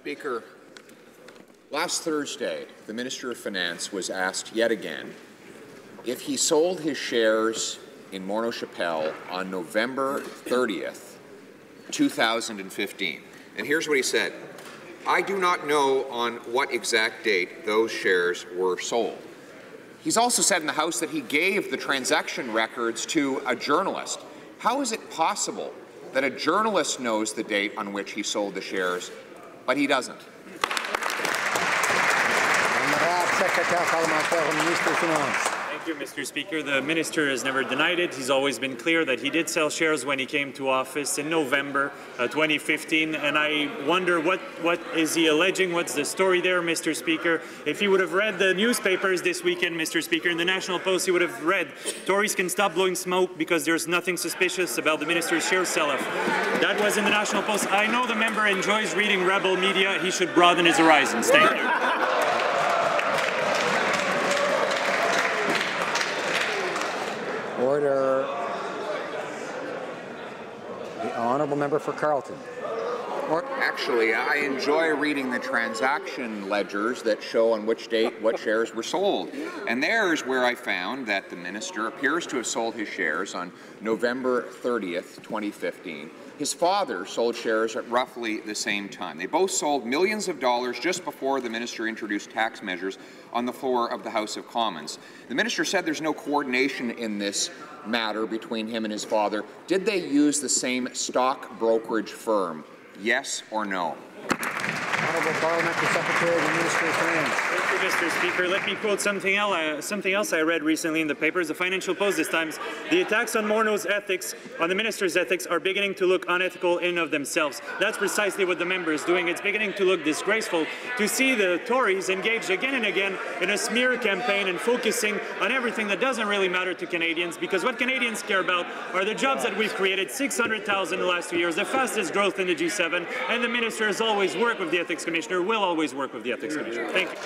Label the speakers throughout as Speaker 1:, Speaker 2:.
Speaker 1: Speaker, last Thursday, the Minister of Finance was asked yet again if he sold his shares in Morneau Chapelle on November 30th, 2015. And here's what he said. I do not know on what exact date those shares were sold. He's also said in the House that he gave the transaction records to a journalist. How is it possible that a journalist knows the date on which he sold the shares, but he doesn't?
Speaker 2: Thank you, Mr. Speaker. The minister has never denied it. He's always been clear that he did sell shares when he came to office in November 2015. And I wonder what is he alleging? What's the story there, Mr. Speaker? If he would have read the newspapers this weekend, Mr. Speaker, in the National Post, he would have read, Tories can stop blowing smoke because there's nothing suspicious about the minister's share sell-off. That was in the National Post. I know the member enjoys reading rebel media. He should broaden his horizons. Thank you.
Speaker 3: Order. The honourable member for Carleton.
Speaker 1: Actually, I enjoy reading the transaction ledgers that show on which date what shares were sold. And there's where I found that the minister appears to have sold his shares on November 30th, 2015. His father sold shares at roughly the same time. They both sold millions of dollars just before the minister introduced tax measures on the floor of the House of Commons. The minister said there's no coordination in this matter between him and his father. Did they use the same stock brokerage firm? Yes or no?
Speaker 3: Honourable Parliamentary Secretary of the Ministry of Finance.
Speaker 2: Thank you, Mr. Speaker. Let me quote something else I read recently in the papers, the Financial Post this time. The attacks on Morneau's ethics, on the minister's ethics, are beginning to look unethical in of themselves. That's precisely what the member is doing. It's beginning to look disgraceful to see the Tories engaged again and again in a smear campaign and focusing on everything that doesn't really matter to Canadians, because what Canadians care about are the jobs that we've created, 600,000 in the last 2 years, the fastest growth in the G7, and the minister has always worked with the Ethics Commissioner, will always work with the Ethics Commissioner. Thank you.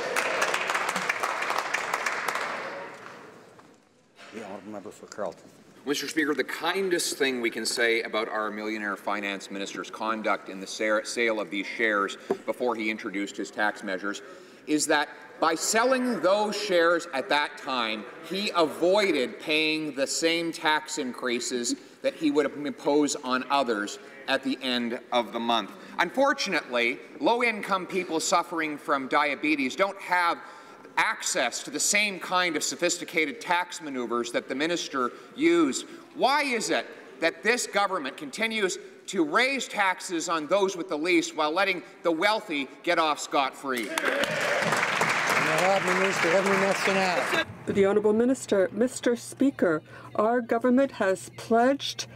Speaker 3: The honourable member for Carleton.
Speaker 1: Mr. Speaker, the kindest thing we can say about our millionaire finance minister's conduct in the sale of these shares before he introduced his tax measures is that by selling those shares at that time, he avoided paying the same tax increases that he would impose on others at the end of the month. Unfortunately, low-income people suffering from diabetes don't have access to the same kind of sophisticated tax maneuvers that the minister used. Why is it that this government continues to raise taxes on those with the least while letting the wealthy get off scot-free?
Speaker 4: The Honourable Minister, Mr. Speaker, our government has pledged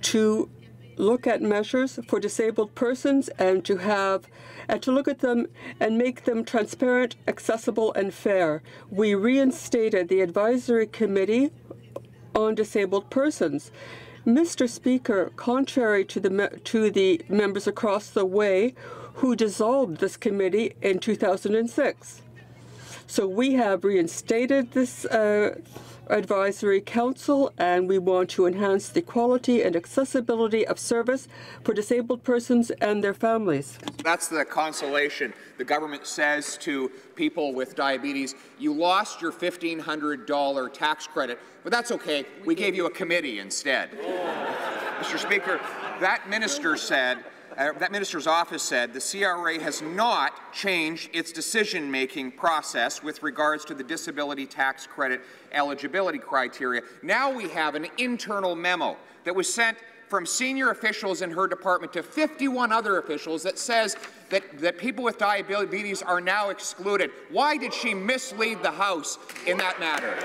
Speaker 4: to look at measures for disabled persons and to look at them and make them transparent, accessible and fair. We reinstated the Advisory Committee on Disabled Persons. Mr. Speaker, contrary to the members across the way who dissolved this committee in 2006. So we have reinstated this advisory council, and we want to enhance the quality and accessibility of service for disabled persons and their families.
Speaker 1: That's the consolation. The government says to people with diabetes, you lost your $1,500 tax credit, but that's okay. We gave you a committee instead. Mr. Speaker, that minister's office said the CRA has not changed its decision-making process with regards to the disability tax credit eligibility criteria. Now we have an internal memo that was sent from senior officials in her department to 51 other officials that says that people with diabetes are now excluded. Why did she mislead the House in that matter?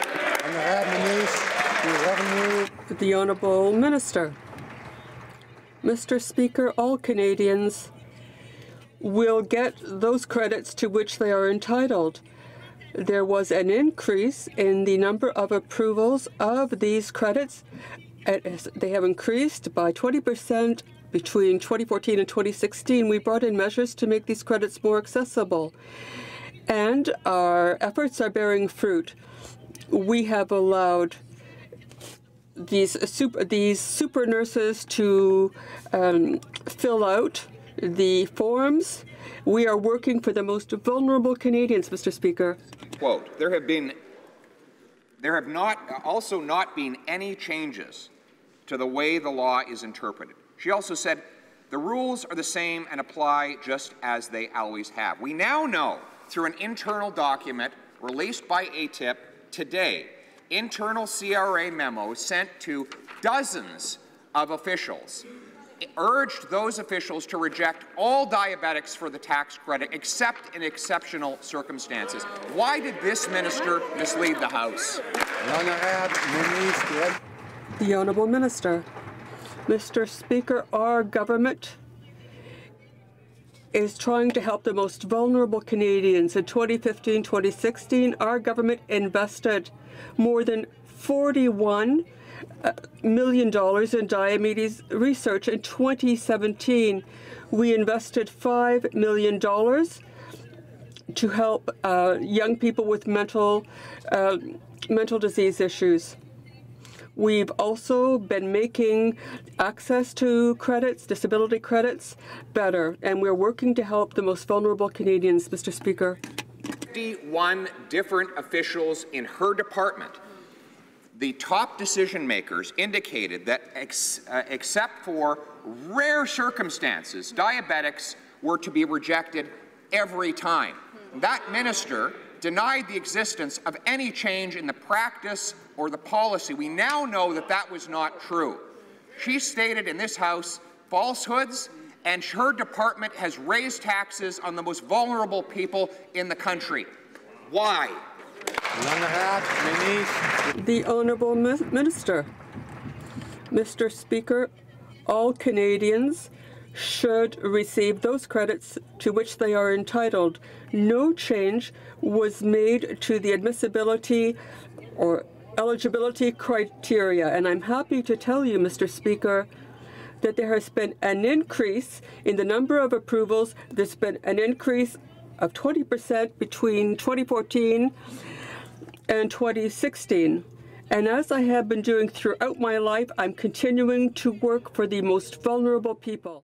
Speaker 4: The Honourable Minister. Mr. Speaker, all Canadians will get those credits to which they are entitled. There was an increase in the number of approvals of these credits. They have increased by 20% between 2014 and 2016. We brought in measures to make these credits more accessible, and our efforts are bearing fruit. We have allowed these super nurses to fill out the forums. We are working for the most vulnerable Canadians, Mr. Speaker.
Speaker 1: Quote, there have not been any changes to the way the law is interpreted. She also said, the rules are the same and apply just as they always have. We now know through an internal document released by ATIP today, internal CRA memos sent to dozens of officials urged those officials to reject all diabetics for the tax credit except in exceptional circumstances. Why did this minister mislead the House?
Speaker 4: The Honourable Minister. Mr. Speaker, our government is trying to help the most vulnerable Canadians. In 2015-2016, our government invested more than $41 million in diabetes research. In 2017, we invested $5 million to help young people with mental disease issues. We've also been making access to credits, disability credits, better, and we're working to help the most vulnerable Canadians, Mr. Speaker.
Speaker 1: 51 different officials in her department, the top decision makers, indicated that except for rare circumstances, diabetics were to be rejected every time. That minister denied the existence of any change in the practice or the policy. We now know that that was not true. She stated in this House falsehoods, and her department has raised taxes on the most vulnerable people in the country. Why?
Speaker 4: The Honourable Minister. Mr. Speaker, all Canadians should receive those credits to which they are entitled. No change was made to the admissibility or eligibility criteria, and I'm happy to tell you, Mr. Speaker, that there has been an increase in the number of approvals. There's been an increase of 20% between 2014 and 2016. And as I have been doing throughout my life, I'm continuing to work for the most vulnerable people.